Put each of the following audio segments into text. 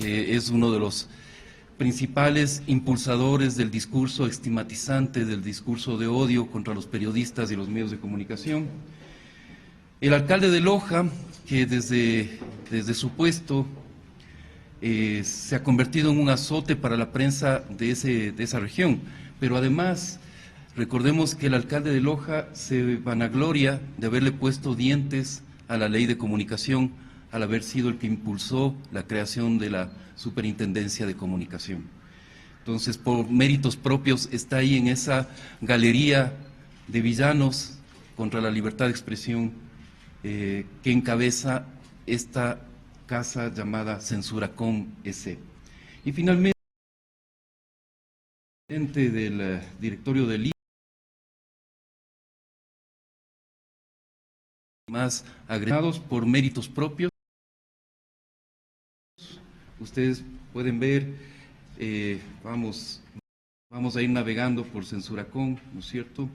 que es uno de los principales impulsadores del discurso estigmatizante, del discurso de odio contra los periodistas y los medios de comunicación. El alcalde de Loja, que desde su puesto se ha convertido en un azote para la prensa de esa región, pero además recordemos que el alcalde de Loja se vanagloria de haberle puesto dientes a la ley de comunicación al haber sido el que impulsó la creación de la Superintendencia de Comunicación. Entonces, por méritos propios, está ahí en esa galería de villanos contra la libertad de expresión que encabeza esta casa llamada Censuracom S. Y finalmente, el presidente del directorio del INE, más agregados por méritos propios. Ustedes pueden ver, vamos a ir navegando por Censuracom, ¿no es cierto?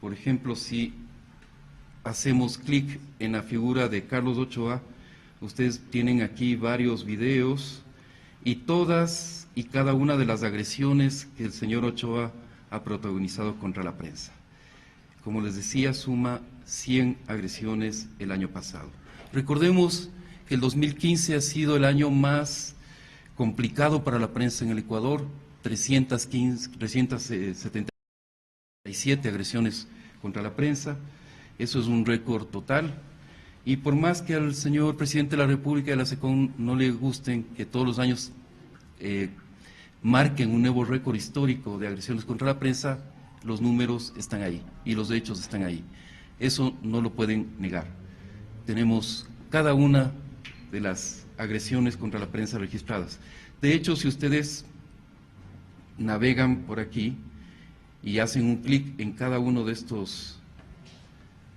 Por ejemplo, si hacemos clic en la figura de Carlos Ochoa, ustedes tienen aquí varios videos y todas y cada una de las agresiones que el señor Ochoa ha protagonizado contra la prensa. Como les decía, suma 100 agresiones el año pasado. Recordemos que el 2015 ha sido el año más complicado para la prensa en el Ecuador, 377 agresiones contra la prensa, eso es un récord total, y por más que al señor presidente de la República y a la SECON no le gusten que todos los años marquen un nuevo récord histórico de agresiones contra la prensa, los números están ahí y los hechos están ahí. Eso no lo pueden negar. Tenemos cada una de las agresiones contra la prensa registradas. De hecho, si ustedes navegan por aquí y hacen un clic en cada uno de estos,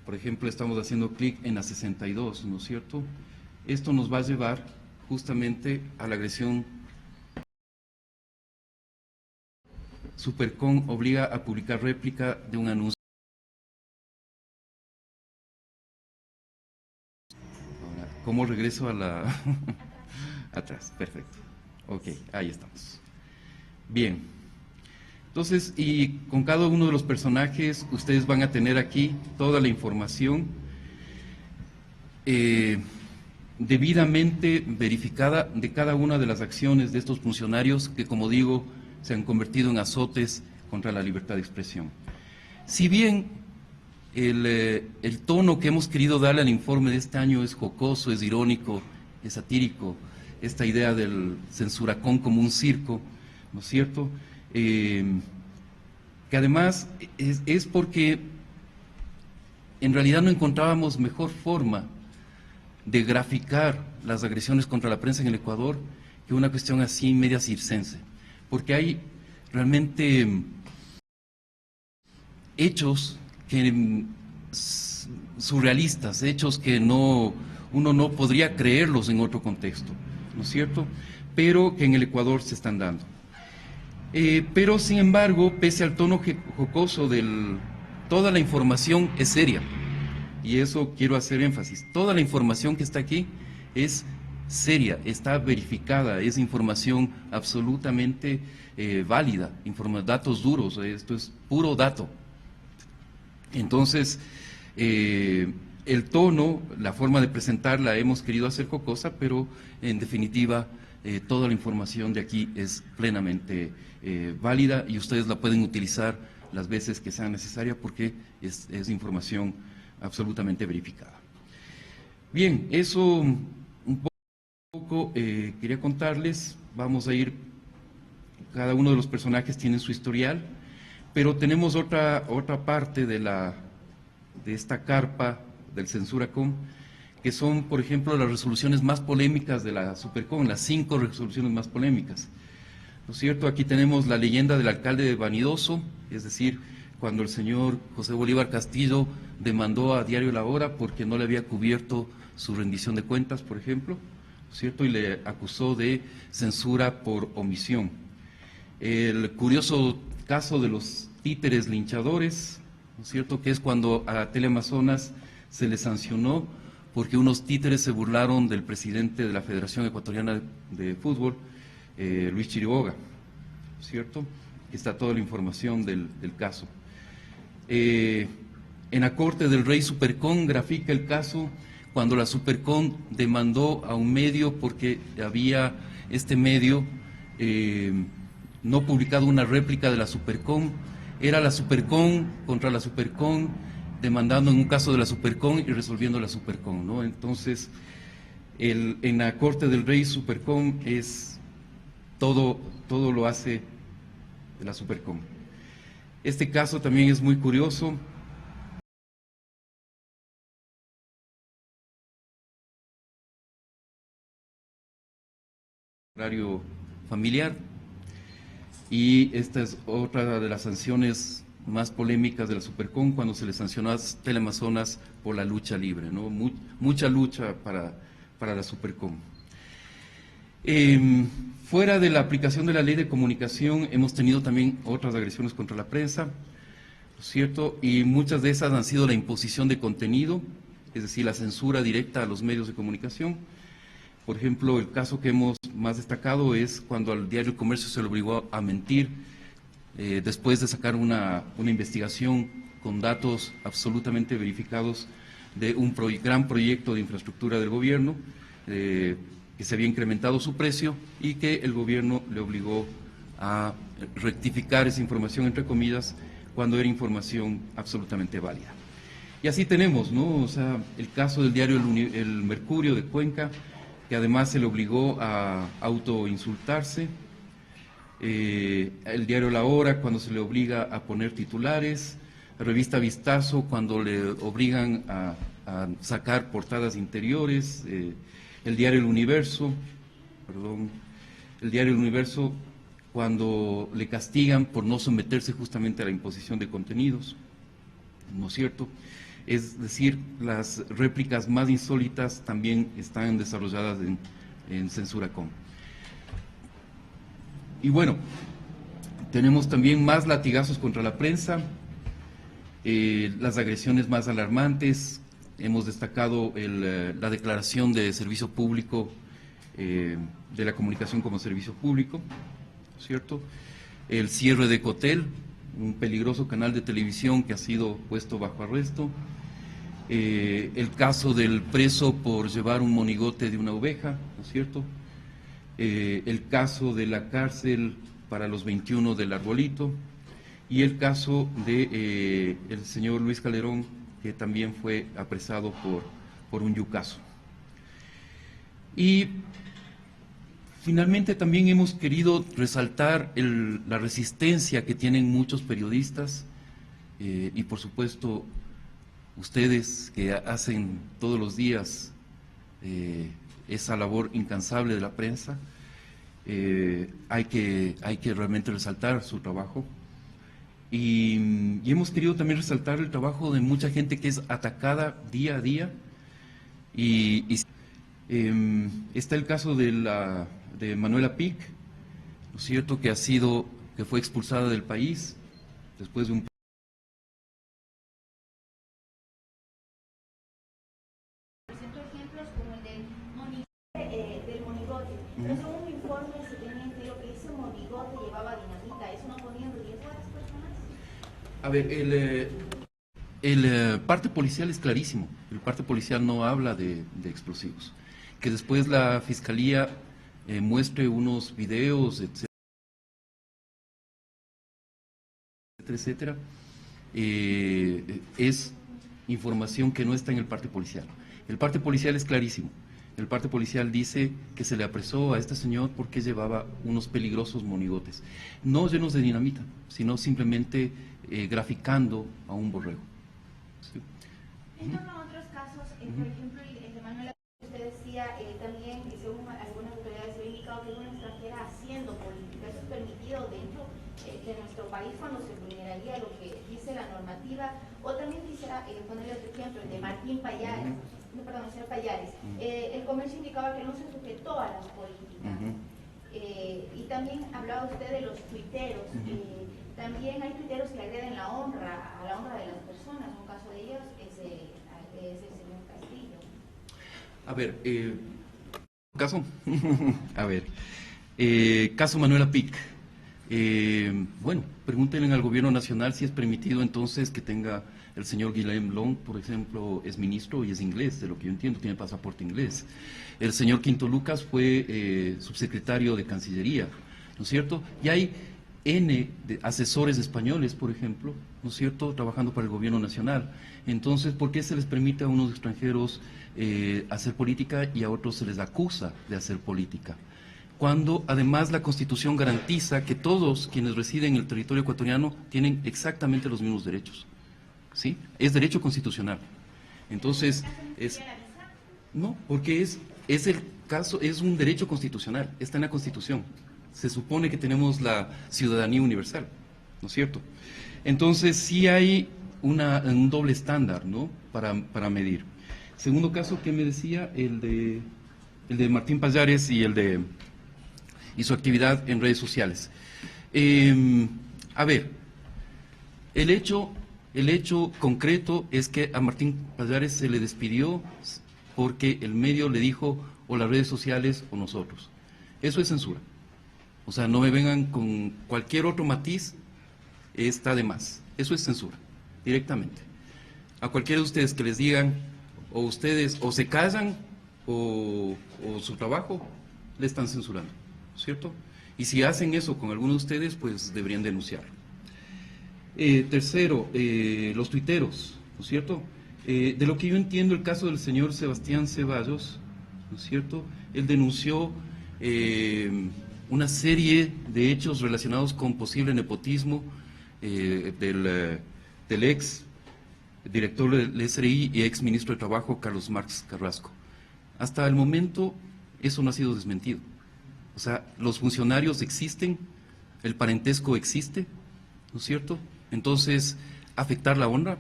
por ejemplo, estamos haciendo clic en la 62, ¿no es cierto? Esto nos va a llevar justamente a la agresión. Supercom obliga a publicar réplica de un anuncio. Ahora, ¿cómo regreso a la atrás? Perfecto. Ok, ahí estamos. Bien. Entonces, y con cada uno de los personajes, ustedes van a tener aquí toda la información debidamente verificada de cada una de las acciones de estos funcionarios que, como digo, se han convertido en azotes contra la libertad de expresión. Si bien el tono que hemos querido darle al informe de este año es jocoso, es irónico, es satírico, esta idea del Censuracom como un circo, ¿no es cierto?, que además es porque en realidad no encontrábamos mejor forma de graficar las agresiones contra la prensa en el Ecuador que una cuestión así media circense. Porque hay realmente hechos surrealistas, hechos que uno no podría creerlos en otro contexto, ¿no es cierto?, pero que en el Ecuador se están dando. Pero, sin embargo, pese al tono jocoso toda la información es seria, y eso quiero hacer énfasis. Toda la información que está aquí es seria, está verificada, es información absolutamente válida, datos duros, esto es puro dato. Entonces, el tono, la forma de presentarla hemos querido hacer jocosa, pero en definitiva toda la información de aquí es plenamente válida y ustedes la pueden utilizar las veces que sea necesaria porque es información absolutamente verificada. Bien, eso un poco quería contarles. Vamos a ir, cada uno de los personajes tiene su historial, pero tenemos otra parte de esta carpa del Censuracom, que son, por ejemplo, las resoluciones más polémicas de la Supercom, las 5 resoluciones más polémicas. ¿No es cierto? Aquí tenemos la leyenda del alcalde vanidoso, es decir, cuando el señor José Bolívar Castillo demandó a Diario La Hora porque no le había cubierto su rendición de cuentas, por ejemplo, ¿no es cierto?, y le acusó de censura por omisión. El curioso caso de los títeres linchadores, ¿no es cierto?, que es cuando a Teleamazonas se le sancionó porque unos títeres se burlaron del presidente de la Federación Ecuatoriana de Fútbol, Luis Chiriboga, ¿cierto? Está toda la información del caso. En la Corte del Rey Supercon grafica el caso cuando la Supercon demandó a un medio porque había este medio no publicado una réplica de la Supercon. Era la Supercon contra la Supercon, demandando en un caso de la Supercon y resolviendo la Supercon, ¿no? Entonces, en la Corte del Rey Supercon es todo lo hace la Supercon. Este caso también es muy curioso. Horario familiar, y esta es otra de las sanciones más polémicas de la Supercon, cuando se le sancionó a Teleamazonas por la lucha libre, ¿no? Mucha lucha para la Supercon. Fuera de la aplicación de la ley de comunicación, hemos tenido también otras agresiones contra la prensa, ¿no es cierto? Y muchas de esas han sido la imposición de contenido, es decir, la censura directa a los medios de comunicación. Por ejemplo, el caso que hemos más destacado es cuando al diario El Comercio se le obligó a mentir después de sacar una investigación con datos absolutamente verificados de un gran proyecto de infraestructura del gobierno, que se había incrementado su precio y que el gobierno le obligó a rectificar esa información, entre comillas, cuando era información absolutamente válida. Y así tenemos, ¿no? O sea, el caso del diario El Mercurio de Cuenca, que además se le obligó a autoinsultarse, el diario La Hora, cuando se le obliga a poner titulares, la revista Vistazo, cuando le obligan a sacar portadas interiores, el diario El Universo, cuando le castigan por no someterse justamente a la imposición de contenidos, ¿no es cierto? Es decir, las réplicas más insólitas también están desarrolladas en Censuracom. Y bueno, tenemos también más latigazos contra la prensa, las agresiones más alarmantes. Hemos destacado la declaración de servicio público, de la comunicación como servicio público, ¿cierto? El cierre de Ecotel, un peligroso canal de televisión que ha sido puesto bajo arresto. El caso del preso por llevar un monigote de una oveja, ¿no es cierto? El caso de la cárcel para los 21 del Arbolito, y el caso de el señor Luis Calderón, que también fue apresado por un yucazo. Y finalmente también hemos querido resaltar la resistencia que tienen muchos periodistas y por supuesto ustedes que hacen todos los días esa labor incansable de la prensa. Hay que realmente resaltar su trabajo. Y hemos querido también resaltar el trabajo de mucha gente que es atacada día a día. Está el caso de Manuela Pic, ¿no es cierto?, que fue expulsada del país después de un... Presento ejemplos como el del monigote, pero según un informe se tiene entendido que ese monigote llevaba dinamita. ¿Eso no ponía en riesgo a las personas? A ver, el parte policial es clarísimo. El parte policial no habla de explosivos. Que después la Fiscalía muestre unos videos, etcétera, es información que no está en el parte policial. El parte policial es clarísimo. El parte policial dice que se le apresó a este señor porque llevaba unos peligrosos monigotes, no llenos de dinamita, sino simplemente graficando a un borrego. ¿Sí? En torno a otros casos, por ejemplo, el de Manuela, usted decía también, según algunas autoridades se ha indicado que es una extranjera haciendo política. Eso es permitido dentro de nuestro país cuando se vulneraría lo que dice la normativa. O también quisiera ponerle otro ejemplo, el de Martín Payares, perdón, el señor Payares. El comercio indicaba que no se sujetó a las políticas. Y también hablaba usted de los tuiteros. También hay tuiteros que agreden a la honra de las personas. Un caso de ellos es el señor Castillo. A ver, caso, a ver, caso Manuela Pic. Bueno, pregúntenle al gobierno nacional si es permitido entonces que tenga el señor Guillaume Long, por ejemplo, es ministro y es inglés, de lo que yo entiendo, tiene pasaporte inglés. El señor Quinto Lucas fue subsecretario de Cancillería, ¿no es cierto? Y hay N de asesores españoles, por ejemplo, ¿no es cierto?, trabajando para el gobierno nacional. Entonces, ¿por qué se les permite a unos extranjeros hacer política y a otros se les acusa de hacer política? Cuando además la Constitución garantiza que todos quienes residen en el territorio ecuatoriano tienen exactamente los mismos derechos, ¿sí? Es derecho constitucional. Entonces, no, porque es el caso, es un derecho constitucional, está en la Constitución. Se supone que tenemos la ciudadanía universal, ¿no es cierto? Entonces, sí hay un doble estándar, ¿no?, para medir. Segundo caso, ¿qué me decía? El de Martín Pallares y su actividad en redes sociales. A ver, el hecho concreto es que a Martín Pallares se le despidió porque el medio le dijo o las redes sociales o nosotros. Eso es censura. O sea, no me vengan con cualquier otro matiz, está de más. Eso es censura, directamente. A cualquiera de ustedes que les digan, o ustedes o se callan o su trabajo, le están censurando, ¿cierto? Y si hacen eso con alguno de ustedes, pues deberían denunciarlo. Tercero, los tuiteros, ¿no es cierto? De lo que yo entiendo, el caso del señor Sebastián Ceballos, ¿no es cierto? Él denunció una serie de hechos relacionados con posible nepotismo del ex director del SRI y ex ministro de Trabajo, Carlos Marx Carrasco. Hasta el momento, eso no ha sido desmentido. O sea, los funcionarios existen, el parentesco existe, ¿no es cierto? Entonces, afectar la honra,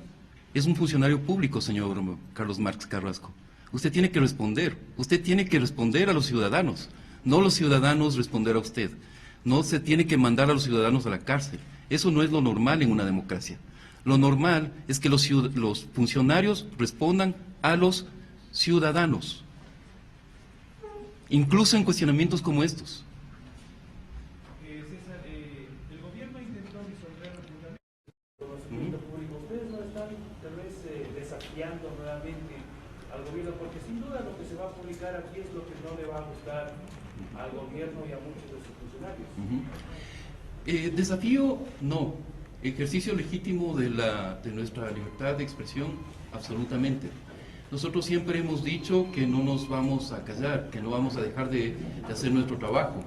es un funcionario público, señor Carlos Marx Carrasco. Usted tiene que responder a los ciudadanos, no los ciudadanos responder a usted. No se tiene que mandar a los ciudadanos a la cárcel. Eso no es lo normal en una democracia. Lo normal es que los funcionarios respondan a los ciudadanos, incluso en cuestionamientos como estos. César, el gobierno intentó disolver el conocimiento público. ¿Ustedes no están tal vez desafiando nuevamente al gobierno? Porque sin duda lo que se va a publicar aquí es lo que no le va a gustar al gobierno y a muchos de sus funcionarios. Desafío, no. Ejercicio legítimo de nuestra libertad de expresión, absolutamente. Nosotros siempre hemos dicho que no nos vamos a callar, que no vamos a dejar de hacer nuestro trabajo.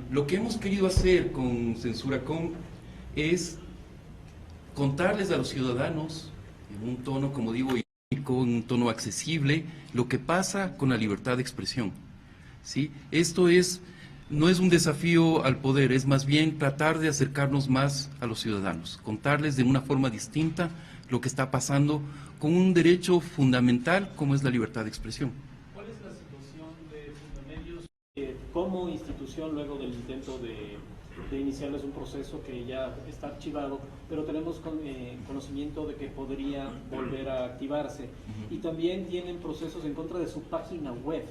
Lo que hemos querido hacer con Censura.com es contarles a los ciudadanos, en un tono, como digo, irónico, en un tono accesible, lo que pasa con la libertad de expresión, ¿sí? Esto no es un desafío al poder, es más bien tratar de acercarnos más a los ciudadanos, contarles de una forma distinta lo que está pasando con un derecho fundamental como es la libertad de expresión. ¿Cuál es la situación de Fundamedios como institución luego del intento de iniciarles un proceso que ya está archivado, pero tenemos conocimiento de que podría volver a activarse? Y también tienen procesos en contra de su página web.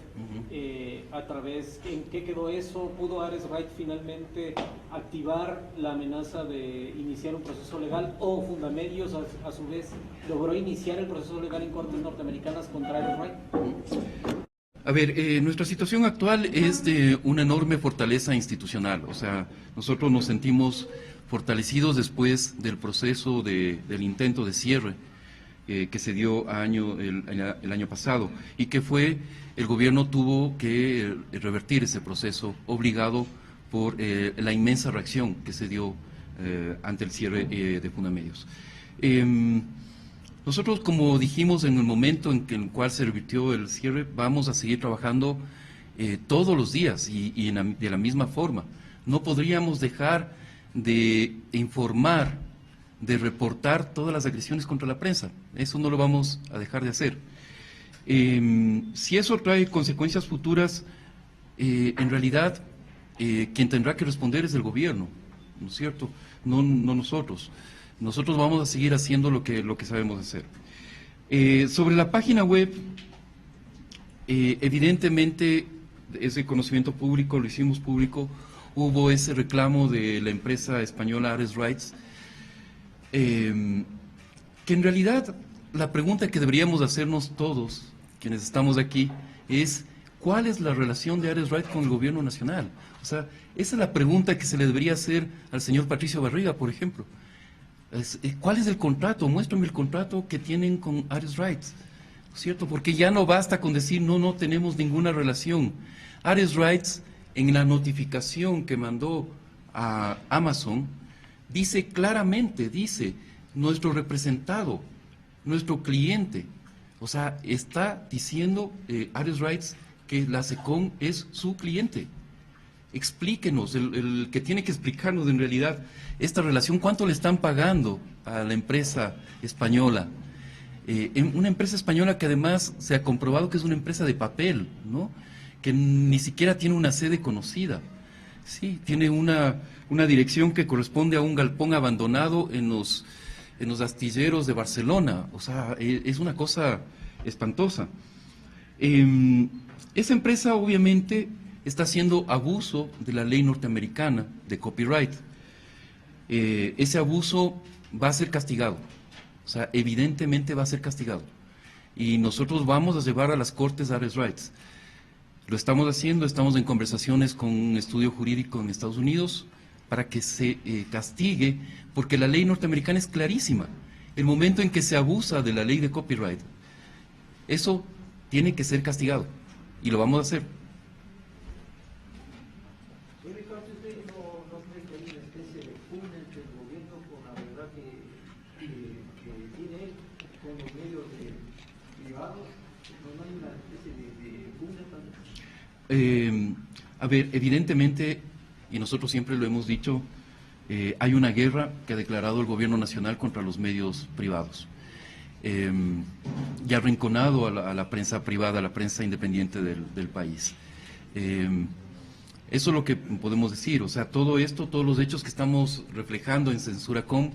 ¿En qué quedó eso? ¿Pudo Ares Wright finalmente activar la amenaza de iniciar un proceso legal, o Fundamedios a su vez logró iniciar el proceso legal en cortes norteamericanas contra Ares Wright? A ver, nuestra situación actual es de una enorme fortaleza institucional. O sea, nosotros nos sentimos fortalecidos después del proceso del intento de cierre que se dio el año pasado, y que el gobierno tuvo que revertir ese proceso, obligado por la inmensa reacción que se dio ante el cierre de Fundamedios. Nosotros, como dijimos en el momento en el cual se revirtió el cierre, vamos a seguir trabajando todos los días y de la misma forma. No podríamos dejar de informar, de reportar todas las agresiones contra la prensa. Eso no lo vamos a dejar de hacer. Si eso trae consecuencias futuras, en realidad quien tendrá que responder es el gobierno, ¿no es cierto? No nosotros. Nosotros vamos a seguir haciendo lo que sabemos hacer. Sobre la página web, Evidentemente, ese conocimiento público, lo hicimos público, hubo ese reclamo de la empresa española Ares Rights, que en realidad la pregunta que deberíamos hacernos todos, quienes estamos aquí, es ¿cuál es la relación de Ares Rights con el gobierno nacional? O sea, esa es la pregunta que se le debería hacer al señor Patricio Barriga, por ejemplo. ¿Cuál es el contrato? Muéstrame el contrato que tienen con Ares Rights, ¿cierto? Porque ya no basta con decir no tenemos ninguna relación. Ares Rights, en la notificación que mandó a Amazon, dice claramente, dice, nuestro representado, nuestro cliente, o sea, está diciendo Ares Rights que la SECOM es su cliente. Explíquenos, el que tiene que explicarnos en realidad esta relación, cuánto le están pagando a la empresa española. Una empresa española que además se ha comprobado que es una empresa de papel, ¿no? Que ni siquiera tiene una sede conocida. Sí, tiene una dirección que corresponde a un galpón abandonado en los astilleros de Barcelona. O sea, es una cosa espantosa. Esa empresa obviamente está haciendo abuso de la ley norteamericana de copyright. Ese abuso va a ser castigado. O sea, evidentemente va a ser castigado. Y nosotros vamos a llevar a las cortes a Ares Rights. Lo estamos haciendo, estamos en conversaciones con un estudio jurídico en Estados Unidos para que se castigue, porque la ley norteamericana es clarísima. El momento en que se abusa de la ley de copyright, eso tiene que ser castigado. Y lo vamos a hacer. ¿No cree que hay una especie de pugna entre el gobierno con la verdad que tiene él con los medios privados? ¿No hay una especie de pugna también? A ver, evidentemente, y nosotros siempre lo hemos dicho, hay una guerra que ha declarado el gobierno nacional contra los medios privados. Y ha arrinconado a la prensa privada, a la prensa independiente del país. Eso es lo que podemos decir. O sea, todo esto, todos los hechos que estamos reflejando en Censura.com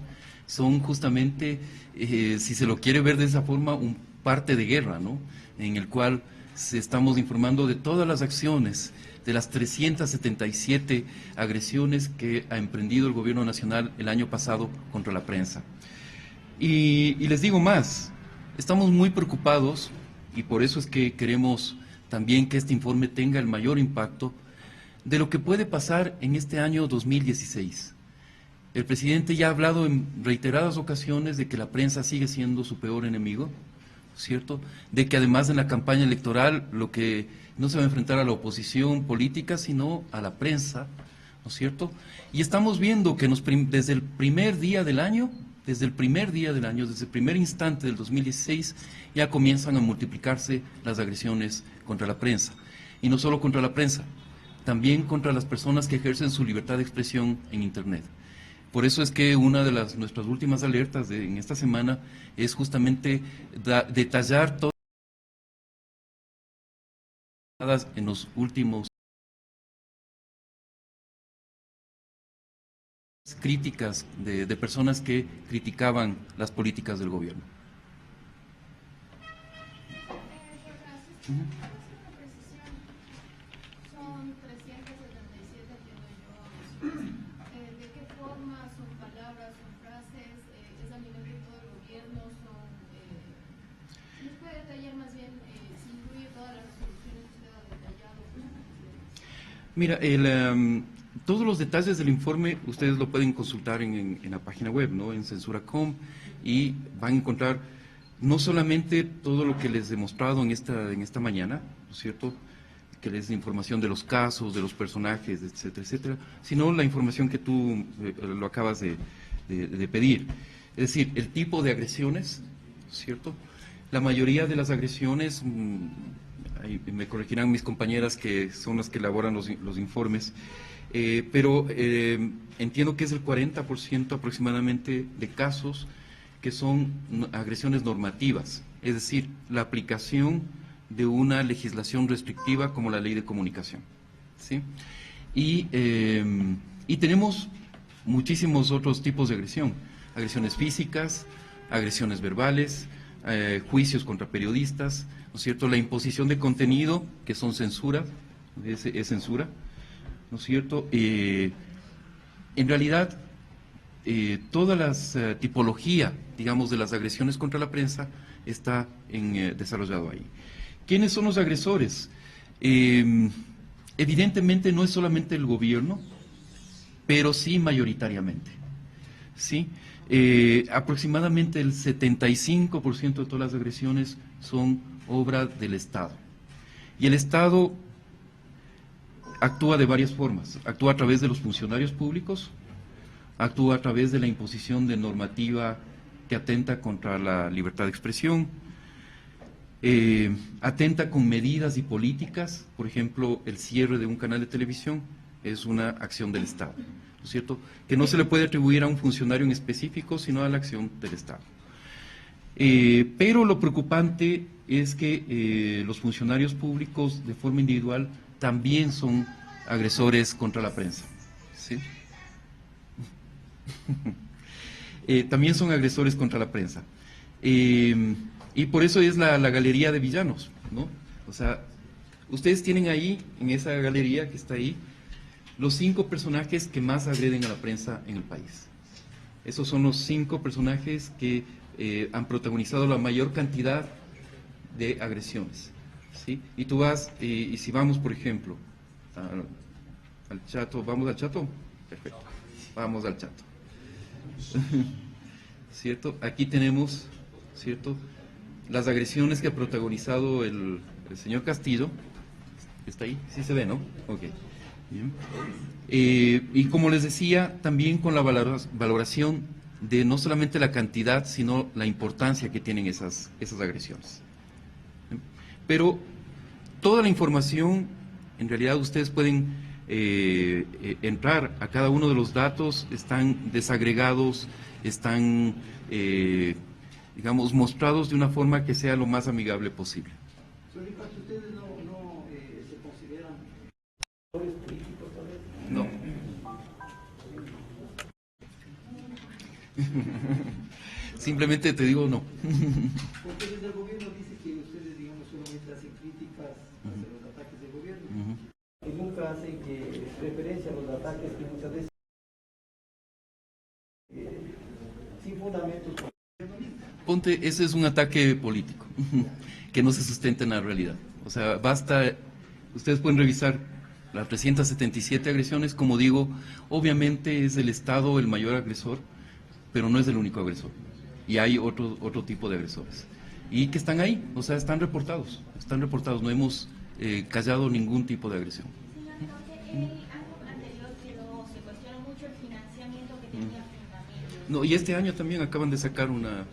son justamente, si se lo quiere ver de esa forma, un parte de guerra, ¿no? En el cual estamos informando de todas las acciones, de las 377 agresiones que ha emprendido el gobierno nacional el año pasado contra la prensa. Y les digo más, estamos muy preocupados, y por eso es que queremos también que este informe tenga el mayor impacto, de lo que puede pasar en este año 2016. El presidente ya ha hablado en reiteradas ocasiones de que la prensa sigue siendo su peor enemigo, ¿cierto? De que además en la campaña electoral lo que no se va a enfrentar a la oposición política, sino a la prensa, ¿no es cierto? Y estamos viendo que desde el primer día del año, desde el primer instante del 2016, ya comienzan a multiplicarse las agresiones contra la prensa. Y no solo contra la prensa, también contra las personas que ejercen su libertad de expresión en Internet. Por eso es que una de nuestras últimas alertas en esta semana es justamente detallar todas en los últimos críticas de personas que criticaban las políticas del gobierno. Son 377, entiendo yo. ¿De qué forma son palabras, son frases? ¿Es a nivel de todo el gobierno? ¿Nos puede detallar más bien si incluye todas las resoluciones que usted ha detallado? Mira, todos los detalles del informe ustedes lo pueden consultar en la página web, ¿no? En Censura.com, y van a encontrar no solamente todo lo que les he mostrado en esta mañana, ¿no es cierto?, que es la información de los casos, de los personajes, etcétera, etcétera, sino la información que tú lo acabas de pedir. Es decir, el tipo de agresiones, ¿cierto? La mayoría de las agresiones, ahí me corregirán mis compañeras que son las que elaboran los informes, pero entiendo que es el 40% aproximadamente de casos que son agresiones normativas, es decir, la aplicación de una legislación restrictiva como la ley de comunicación, ¿sí? Y tenemos muchísimos otros tipos de agresión, agresiones físicas, agresiones verbales, juicios contra periodistas, ¿no es cierto? La imposición de contenido, que son censura, es censura, ¿no es cierto? En realidad, toda la tipología, digamos, de las agresiones contra la prensa está desarrollado ahí. ¿Quiénes son los agresores? Evidentemente no es solamente el gobierno, pero sí mayoritariamente, ¿sí? Aproximadamente el 75% de todas las agresiones son obra del Estado. Y el Estado actúa de varias formas. Actúa a través de los funcionarios públicos, actúa a través de la imposición de normativa que atenta contra la libertad de expresión, atenta con medidas y políticas, por ejemplo, el cierre de un canal de televisión es una acción del Estado, ¿no es cierto?, que no se le puede atribuir a un funcionario en específico, sino a la acción del Estado. Pero lo preocupante es que los funcionarios públicos de forma individual también son agresores contra la prensa, ¿sí? También son agresores contra la prensa. Y por eso es la galería de villanos, ¿no? O sea, ustedes tienen ahí, en esa galería que está ahí, los 5 personajes que más agreden a la prensa en el país. Esos son los 5 personajes que han protagonizado la mayor cantidad de agresiones, ¿sí? Y tú vas, y si vamos, por ejemplo, al Chato, ¿vamos al Chato? Perfecto, vamos al Chato. ¿Cierto? Aquí tenemos, ¿cierto?, las agresiones que ha protagonizado el señor Castillo. ¿Está ahí? Sí se ve, ¿no? Ok. Bien. Y como les decía, también con la valoración de no solamente la cantidad, sino la importancia que tienen esas agresiones. Pero toda la información, en realidad ustedes pueden entrar a cada uno de los datos, están desagregados, están, digamos, mostrados de una forma que sea lo más amigable posible. Señor Ricardo, ¿ustedes no se consideran políticos tal vez? No. Simplemente te digo no. Porque desde el gobierno dice que ustedes, digamos, solamente hacen críticas hacia los ataques del gobierno. Y nunca hacen referencia a los ataques que muchas veces sin fundamentos. Ponte, ese es un ataque político que no se sustenta en la realidad. O sea, basta, ustedes pueden revisar las 377 agresiones, como digo, obviamente es el Estado el mayor agresor, pero no es el único agresor. Y hay otro tipo de agresores. Y que están ahí, o sea, están reportados, no hemos callado ningún tipo de agresión. Señor Jorge, el año anterior se cuestionó mucho el financiamiento que tenía Fundamedios. No, y este año también acaban de sacar una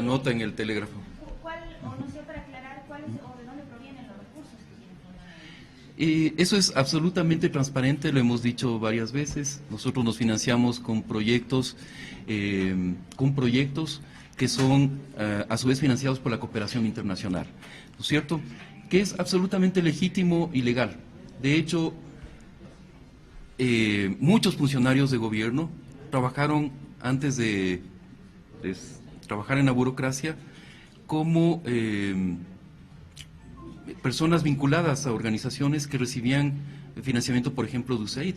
nota en el Telégrafo. ¿Cuál, o no sé, para aclarar, cuál es, o de dónde provienen los recursos que tiene Fundamedios? Eso es absolutamente transparente, lo hemos dicho varias veces. Nosotros nos financiamos con proyectos que son a su vez financiados por la cooperación internacional, ¿no es cierto?, que es absolutamente legítimo y legal. De hecho, muchos funcionarios de gobierno trabajaron antes de trabajar en la burocracia como personas vinculadas a organizaciones que recibían financiamiento, por ejemplo, de USAID.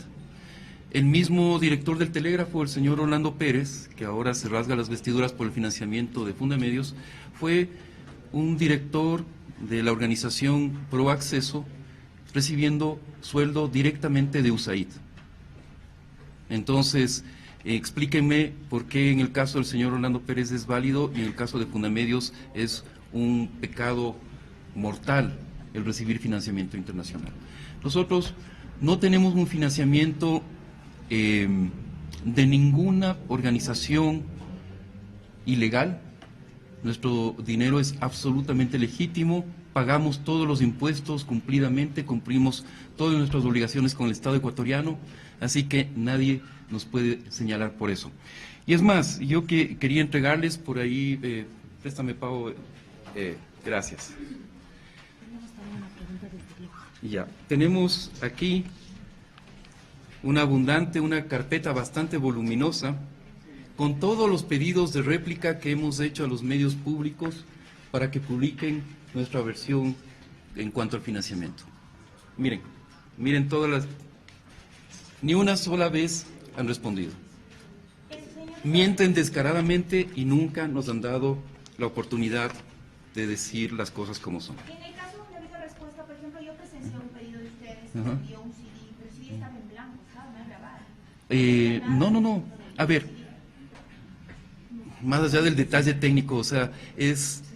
El mismo director del Telégrafo, el señor Orlando Pérez, que ahora se rasga las vestiduras por el financiamiento de Fundamedios, fue un director de la organización Pro Acceso, recibiendo sueldo directamente de USAID. Entonces, explíquenme por qué en el caso del señor Orlando Pérez es válido y en el caso de Fundamedios es un pecado mortal el recibir financiamiento internacional. Nosotros no tenemos un financiamiento de ninguna organización ilegal. Nuestro dinero es absolutamente legítimo, pagamos todos los impuestos cumplidamente, cumplimos todas nuestras obligaciones con el Estado ecuatoriano, así que nadie nos puede señalar por eso. Y es más, yo quería entregarles por ahí, préstame, Pau, gracias. Ya, tenemos aquí una carpeta bastante voluminosa con todos los pedidos de réplica que hemos hecho a los medios públicos para que publiquen nuestra versión en cuanto al financiamiento. Miren todas las... Ni una sola vez han respondido. Mienten descaradamente y nunca nos han dado la oportunidad de decir las cosas como son. En el caso donde ha habido respuesta, por ejemplo, yo presencié un pedido de ustedes, se Ajá. envió un CD, pero el CD estaba en blanco, estaba mal grabado. No. A ver, más allá del detalle técnico, o sea,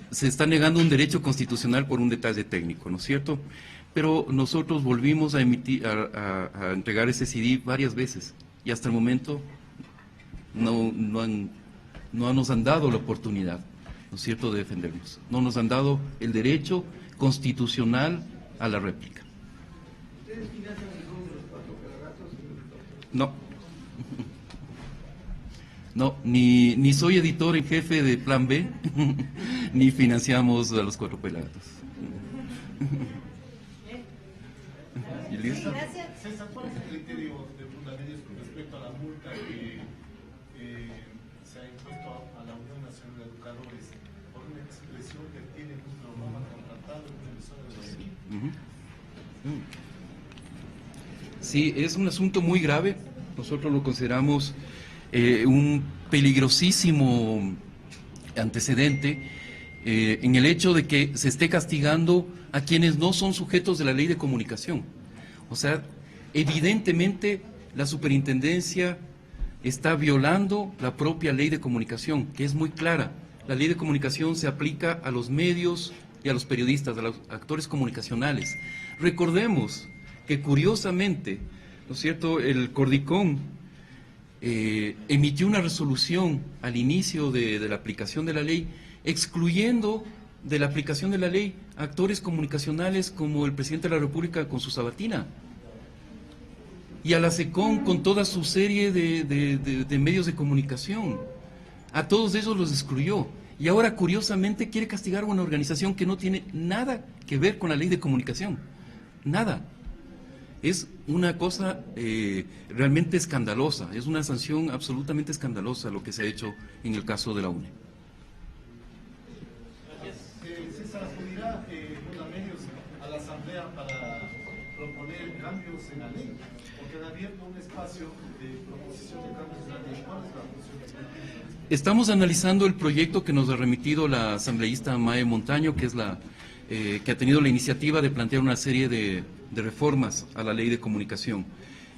se está negando un derecho constitucional por un detalle técnico, ¿no es cierto? Pero nosotros volvimos a entregar ese CD varias veces y hasta el momento no nos han dado la oportunidad, ¿no es cierto?, de defendernos. No nos han dado el derecho constitucional a la réplica. ¿Ustedes financian el juego de los cuatro pelagatos? No. No, ni soy editor en jefe de Plan B, ni financiamos a los cuatro pelagatos. ¿Y listo? César, ¿cuál es el criterio de Fundamedios con respecto a la multa que se ha impuesto a la Unión Nacional de Educadores por una expresión que tiene un programa contratado en una emisora de la ENI? Sí, es un asunto muy grave. Nosotros lo consideramos un peligrosísimo antecedente en el hecho de que se esté castigando a quienes no son sujetos de la ley de comunicación. O sea, evidentemente la superintendencia está violando la propia ley de comunicación, que es muy clara. La ley de comunicación se aplica a los medios y a los periodistas, a los actores comunicacionales. Recordemos que curiosamente, ¿no es cierto?, el Cordicom emitió una resolución al inicio de la aplicación de la ley, excluyendo de la aplicación de la ley a actores comunicacionales como el presidente de la República con su sabatina, y a la SECOM con toda su serie de medios de comunicación. A todos ellos los excluyó. Y ahora, curiosamente, quiere castigar a una organización que no tiene nada que ver con la ley de comunicación. Nada. Es una cosa realmente escandalosa, es una sanción absolutamente escandalosa lo que se ha hecho en el caso de la UNE. César, ¿acudirá Fundamedios a la Asamblea para proponer cambios en la ley? Porque han abierto un espacio de proposición de cambios en la ley. ¿Cuál es la función de Fundamedios? Estamos analizando el proyecto que nos ha remitido la asambleísta Mae Montaño, que es que ha tenido la iniciativa de plantear una serie de reformas a la ley de comunicación.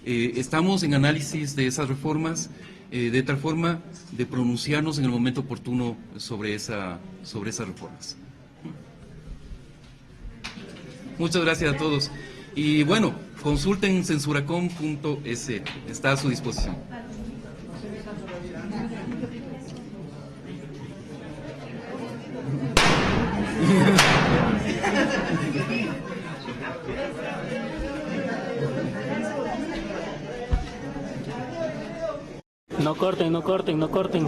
Estamos en análisis de esas reformas, de tal forma de pronunciarnos en el momento oportuno sobre esas reformas. Muchas gracias a todos. Y bueno, consulten censuracom.es, está a su disposición. No corten, no corten, no corten.